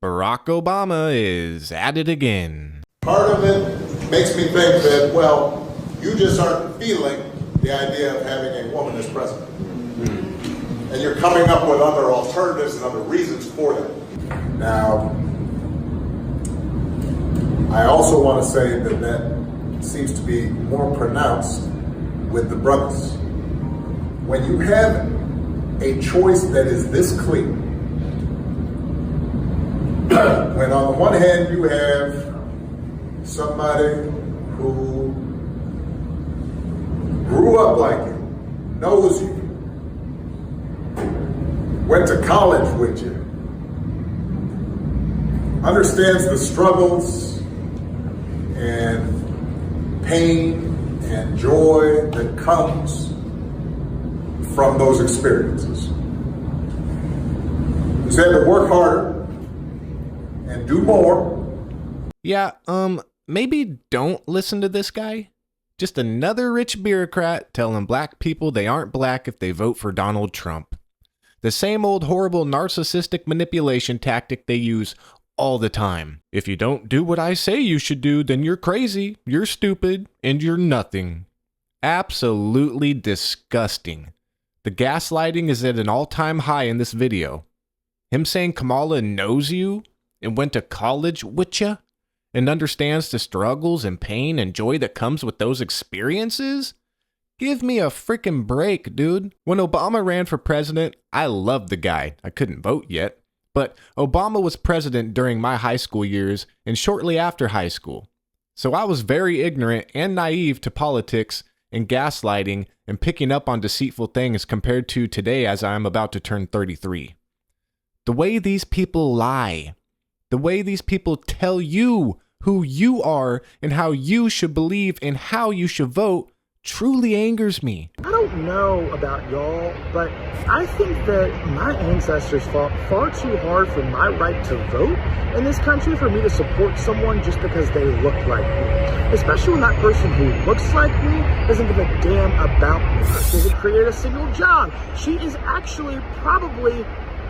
Barack Obama is at it again. Part of it makes me think that, well, you just aren't feeling the idea of having a woman as president. And you're coming up with other alternatives and other reasons for that. Now, I also want to say that that seems to be more pronounced with the brothers. When you have a choice that is this clear, when on the one hand you have somebody who grew up like you, knows you, went to college with you, understands the struggles and pain and joy that comes from those experiences. He's had to work harder and do more. Yeah, maybe don't listen to this guy. Just another rich bureaucrat telling black people they aren't black if they vote for Donald Trump. The same old horrible narcissistic manipulation tactic they use all the time. If you don't do what I say you should do, then you're crazy, you're stupid, and you're nothing. Absolutely disgusting. The gaslighting is at an all-time high in this video. Him saying Kamala knows you and went to college with ya and understands the struggles and pain and joy that comes with those experiences? Give me a freaking break, dude. When Obama ran for president, I loved the guy. I couldn't vote yet. But Obama was president during my high school years and shortly after high school. So I was very ignorant and naive to politics and gaslighting and picking up on deceitful things compared to today as I am about to turn 33. The way these people lie, the way these people tell you who you are and how you should believe and how you should vote truly angers me. I don't know about y'all, but I think that my ancestors fought far too hard for my right to vote in this country for me to support someone just because they look like me. Especially when that person who looks like me doesn't give a damn about me. Doesn't create a single job. She is actually probably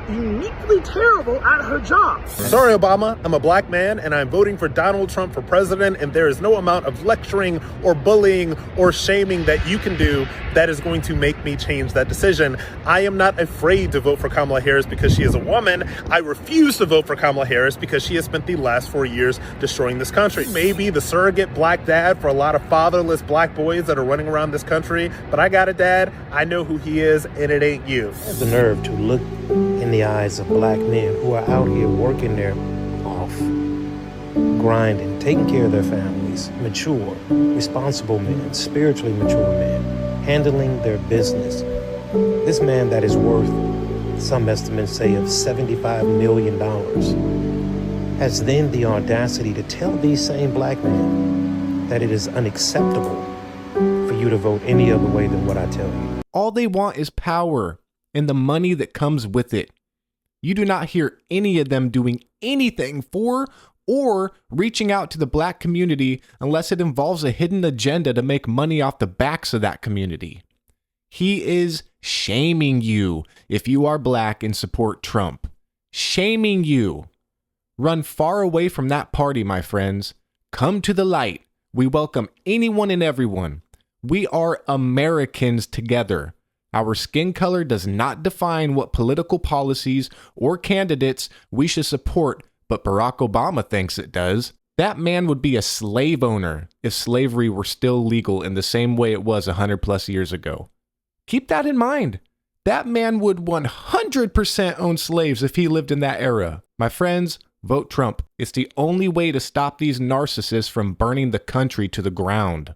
uniquely terrible at her job. Sorry, Obama, I'm a black man and I'm voting for Donald Trump for president, and there is no amount of lecturing or bullying or shaming that you can do that is going to make me change that decision. I am not afraid to vote for Kamala Harris because she is a woman. I refuse to vote for Kamala Harris because she has spent the last 4 years destroying this country. Maybe the surrogate black dad for a lot of fatherless black boys that are running around this country, but I got a dad. I know who he is, and it ain't you. The nerve to look in the eyes of black men who are out here working their off, grinding, taking care of their families, mature, responsible men, spiritually mature men, handling their business. This man that is worth, some estimates say, of $75 million, has then the audacity to tell these same black men that it is unacceptable for you to vote any other way than what I tell you. All they want is power and the money that comes with it. You do not hear any of them doing anything for or reaching out to the black community unless it involves a hidden agenda to make money off the backs of that community. He is shaming you if you are black and support Trump. Shaming you. Run far away from that party, my friends. Come to the light. We welcome anyone and everyone. We are Americans together. Our skin color does not define what political policies or candidates we should support, but Barack Obama thinks it does. That man would be a slave owner if slavery were still legal in the same way it was 100 plus years ago. Keep that in mind. That man would 100% own slaves if he lived in that era. My friends, vote Trump. It's the only way to stop these narcissists from burning the country to the ground.